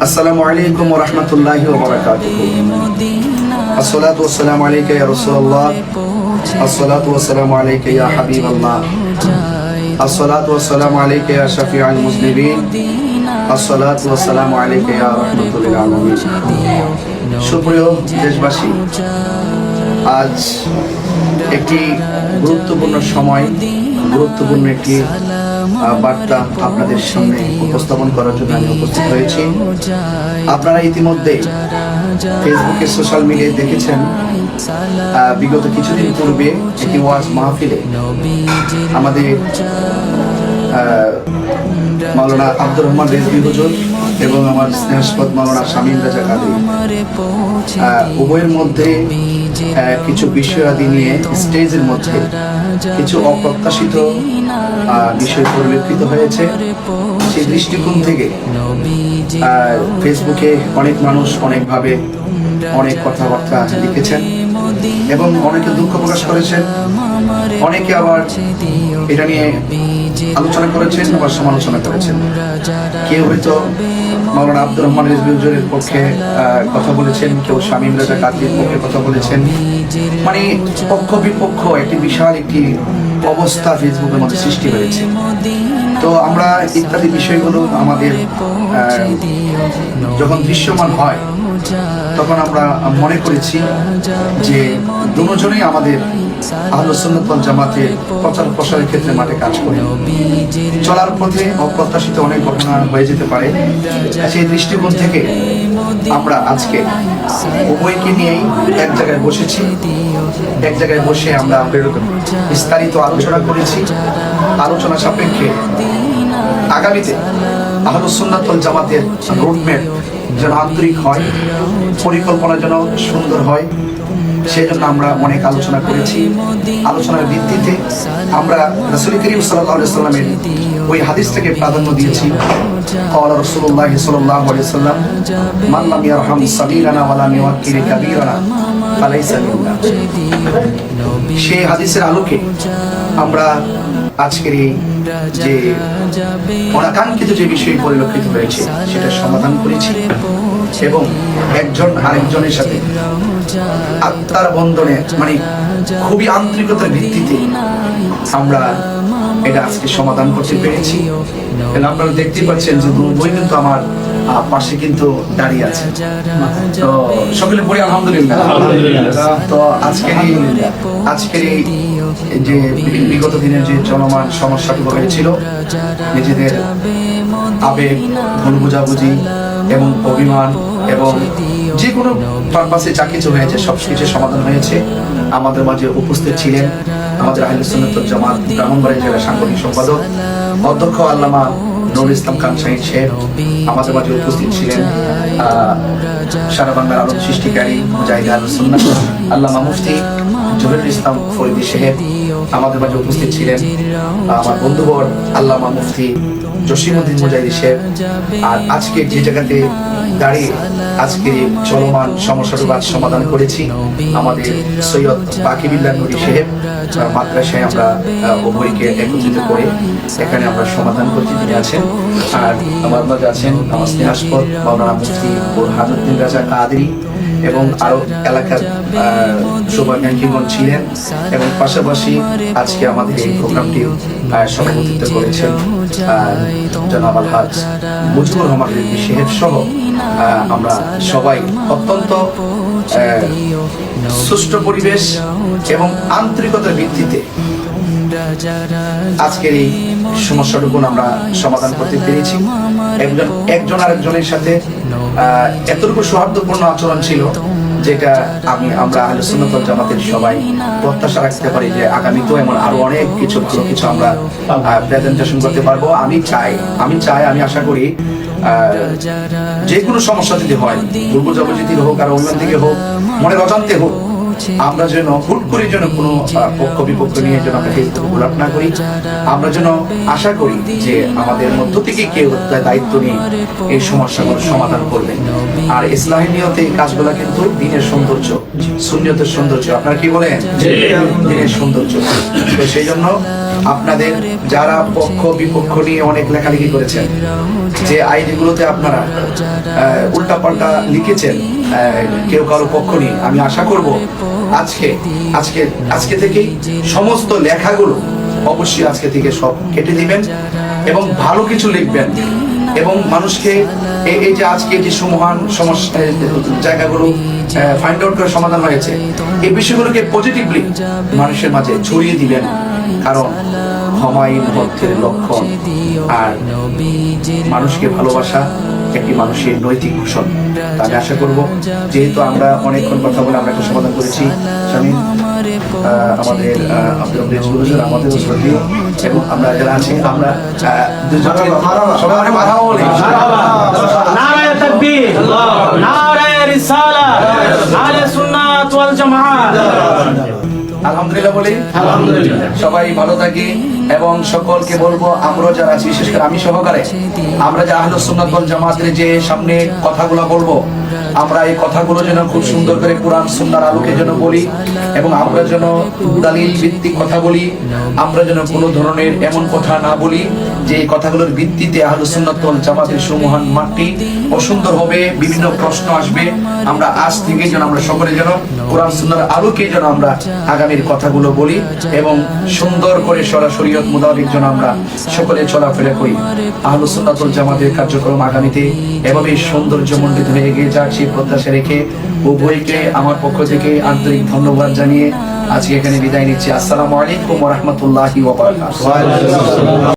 আসসালামু আলাইকুম ওয়া রাহমাতুল্লাহি ওয়া বারাকাতুহু। আসসালাতু ওয়াসসালামু আলাইকা ইয়া রাসূলুল্লাহ, আসসালাতু ওয়াসসালামু আলাইকা ইয়া হাবিবাল্লাহ, আসসালাতু ওয়াসসালামু আলাইকা ইয়া শাফিউল মুজনিবিন, আসসালাতু ওয়াসসালামু আলাইকা ইয়া রাহমাতুল লিল আলামিন। সুপ্রিয় দেশবাসী, আজ একটি গুরুত্বপূর্ণ সময়, গুরুত্বপূর্ণ একটি বার্তা আপনাদের সামনে উপস্থাপন করার জন্য আমি উপস্থিত হয়েছি। আপনারা ইতিমধ্যে ফেসবুকে, সোশ্যাল মিডিয়ায় দেখেছেন, বিগত কিছুদিন পূর্বে একটি ওয়াজ মাহফিলে আমাদের মাওলানা আব্দুর রহমান রেজভী হুজুর এবং আমার স্নেহাস্পদ মাওলানা শামীম রাজা কাদরী উভয়ের মধ্যে কিছু বিষয়াদি নিয়ে স্টেজের মধ্যে কিছু অপ্রত্যাশিত বিষয় পরিলক্ষিত হয়েছে। সেই দৃষ্টিকোণ থেকে ফেসবুকে অনেক মানুষ অনেকভাবে অনেক কথাবার্তা লিখেছেন এবং অনেকে দুঃখ প্রকাশ করেছেন, অনেকে আবার এটা নিয়ে আলোচনা করেছেন বা সমালোচনা করেছেন। কেউ হয়তো মাওলানা আব্দুর রহমান রেজভী হুজুরের পক্ষে কথা বলেছেন, কেউ শামীম রাজা কাদরীর পক্ষে কথা বলেছেন। মানে পক্ষ বিপক্ষ একটি বিশাল একটি অবস্থা ফেসবুকের মধ্যে সৃষ্টি হয়েছে। তো আমরা ইত্যাদি বিষয়গুলো আমাদের যখন দৃশ্যমান হয় তখন আমরা মনে করেছি যে দুজনেই আমাদের আহলুস সুন্নাত ওয়াল জামাতের প্রচার প্রসারের ক্ষেত্রে মাঠে কাজ করে। চলার পথে অপ্রত্যাশিত অনেক ঘটনা হয়ে যেতে পারে। সেই দৃষ্টিকোণ থেকে আমরা আজকে উভয়কে নিয়েই এক জায়গায় বসেছি। এক জায়গায় বসে আমরা বিস্তারিত আলোচনা করেছি। আলোচনা সাপেক্ষে আগামীতে আহলুস সুন্নাত ওয়াল জামাতের রোডম্যাপ যেন আন্তরিক হয়, পরিকল্পনা যেন সুন্দর হয়, সেজন্য আমরা অনেক আলোচনা করেছি। আলোচনার ভিত্তিতে আমরা রাসূল করিম সাল্লাল্লাহু আলাইহি ওয়াসাল্লামের ওই হাদিসটাকে প্রাধান্য দিয়েছি। ক্বালা রাসূলুল্লাহ সাল্লাল্লাহু আলাইহি ওয়াসাল্লাম, মান লাম ইয়ারহাম সাগীরানা ওয়া লাম ইউক্কির কাবীরানা ফালাইসা মিন্না। সেই হাদিসের আলোকে আমরা আজকের এই যে অনাকাঙ্ক্ষিত যে বিষয় পরিলক্ষিত হয়েছে সেটা সমাধান করেছি এবং একজন আরেকজনের সাথে আত্মার বন্ধনে মানে খুবই আন্তরিকতার ভিত্তিতে আমরা এটা আজকে সমাধান করতে পেরেছি। আপনারা দেখতে পাচ্ছেন যে বই কিন্তু আমার পাশে কিন্তু দাঁড়িয়ে আছে। তো সকলে পড়ি আলহামদুলিল্লাহ। তো আজকের এই যে বিগত দিনের যে চলমান সমস্যাগুলো হয়েছিল, নিজেদের আবেগ, ভুল বুঝাবুঝি এবং অভিমান এবং যে কোনো পারপাসে যা কিছু হয়েছে সব কিছু সমাধান হয়েছে। আমাদের মাঝে উপস্থিত ছিলেন আমাদের আহলে সুন্নাত ওয়াল জামাত ব্রাহ্মণবাড়িয়া জেলা সাংগঠনিক সম্পাদক অধ্যক্ষ আল্লামা নুরুল ইসলাম খান সাহিদ সাহেব। আমাদের মাঝে উপস্থিত ছিলেন সারা বাংলার আলোক সৃষ্টিকারী মুজাহিদ আহলুস সুন্নাহ আল্লামা মুফতি জহিরুল ইসলাম ফরিদী সাহেব। আমাদের মাঝে উপস্থিত ছিলেন আমার বন্ধুবর আল্লামা মুফতি জসিমউদ্দিন মুজাহিদি সাহেব। আর আজকে যে জায়গাতে দাঁড়িয়ে আজকে চলমান সমস্যাটুকু আজ সমাধান করেছি আমাদের সৈয়দ বাকিবিল্লাহ নুরী সাহেব মাদ্রাসায় আমরা উভয়কে একত্রিত করে এখানে আমরা সমাধান করতে তিনি আছেন। আর আমার মাঝে আছেন আমার স্নেহাস্পদ মাওলানা মুফতি বুরহানুদ্দিন রাজা কাদরী এবং আরো এলাকার শুভাকাঙ্ক্ষীগণ ছিলেন এবং পাশাপাশি আজকে আমাদের এই প্রোগ্রামটি সভাপতিত্ব করেছেন জনাব আলহাজ মুজিবুর রহমান রেজভী সাহেব সহ আমরা সবাই অত্যন্ত সুষ্ঠু পরিবেশ এবং আন্তরিকতার ভিত্তিতে আজকের এই সমস্যাটুকু আমরা সমাধান করতে পেরেছি। একজন আরেকজনের সাথে এতটুকু সৌহার্দ্যপূর্ণ আচরণ ছিল যেটা আমরা আহলে সুন্নাত ওয়াল জামাতের সবাই প্রত্যাশা রাখতে পারি যে আগামীতেও এমন আরো অনেক কিছু ভালো কিছু আমরা প্রেজেন্টেশন করতে পারবো। আমি আশা করি যে কোনো সমস্যা যদি হয়, ভুল বুঝাবুঝি হোক আর অভিমান থেকে হোক, মনের অজান্তে হোক, আমরা যেন হুট করে যেন কোনো পক্ষ বিপক্ষ নিয়ে যেন আমরা গোলাপ না করি। আমরা যেন আশা করি যে আমাদের মধ্য থেকে কেউ দায়িত্ব নিয়ে এই সমস্যাগুলোর সমাধান করবে। আর ইসলামী নিয়তে এই কাজগুলো কিন্তু দিনের সৌন্দর্য, সুন্নিয়তের সৌন্দর্য। আপনারা কি বলেন? দিনের সৌন্দর্য। তো সেই জন্য আপনাদের যারা পক্ষ বিপক্ষ নিয়ে অনেক লেখালেখি করেছেন, যে আইডিগুলোতে আপনারা উল্টাপাল্টা লিখেছেন কেউ কারো পক্ষ নিয়ে, আমি আশা করব আজকে থেকেই সমস্ত লেখাগুলো অবশ্যই আজকে থেকে সব কেটে দিবেন এবং ভালো কিছু লিখবেন এবং মানুষকে এই যে আজকে যে সমূহান সমস্যা জায়গাগুলো ফাইন্ড আউট করে সমাধান হয়েছে, এই বিষয়গুলোকে পজিটিভলি মানুষের মাঝে ছড়িয়ে দিবেন। কারণ ক্ষমাই মহত্বের লক্ষণ, আর মানুষকে ভালোবাসা একটি মানুষের নৈতিক ভূষণ। আমি আশা করব যেহেতু আমরা অনেকক্ষণ কথা বলে আমরা একটা সমাধান করেছি, স্বামী আমাদের আমাদের এবং আমরা যারা আছি আমরা সবাই মারহাবা বলি। নারায়ে তাকবীর, নারায়ে রিসালাত, আহলে সুন্নাত ওয়াল জামাআত। আলহামদুলিল্লাহ বলি। সবাই ভালো থাকি এবং সকলকে বলবো আমরা যারা আছি, বিশেষ করে আমি সহকারে, আমরা যে আহলে সুন্নাত ওয়াল জামাতের যে সামনে কথাগুলো বলবো, আমরা এই কথাগুলো যেন খুব সুন্দর করে কোরআন সুন্নাহর আলোকে যেন বলি এবং আমরা যেন দলিল ভিত্তিক কথা বলি। আমরা যেন কোনো ধরনের এমন কথা না বলি যে এই কথাগুলোর ভিত্তিতে আহলে সুন্নাত ওয়াল জামাতের সুমহান মাঠটি অসুন্দর হবে, বিভিন্ন প্রশ্ন আসবে। আমরা আজ থেকে যেন আমরা সকলে যেন কোরআন সুন্নাহর আলোকে যেন আমরা আগামীর কথাগুলো বলি এবং সুন্দর করে শরীয়ত মোতাবেক যেন আমরা সকলে চলাফেরা করি। আহলে সুন্নাত ওয়াল জামাতের কার্যক্রম আগামীতে এভাবেই সৌন্দর্যমণ্ডিত হয়ে এগিয়ে যাক সেই প্রত্যাশা রেখে উভয়কে আমার পক্ষ থেকে আন্তরিক ধন্যবাদ জানিয়ে আজকে এখানে বিদায় নিচ্ছি। আসসালামু আলাইকুম ওয়া রাহমাতুল্লাহি ওয়া বারাকাতুহু।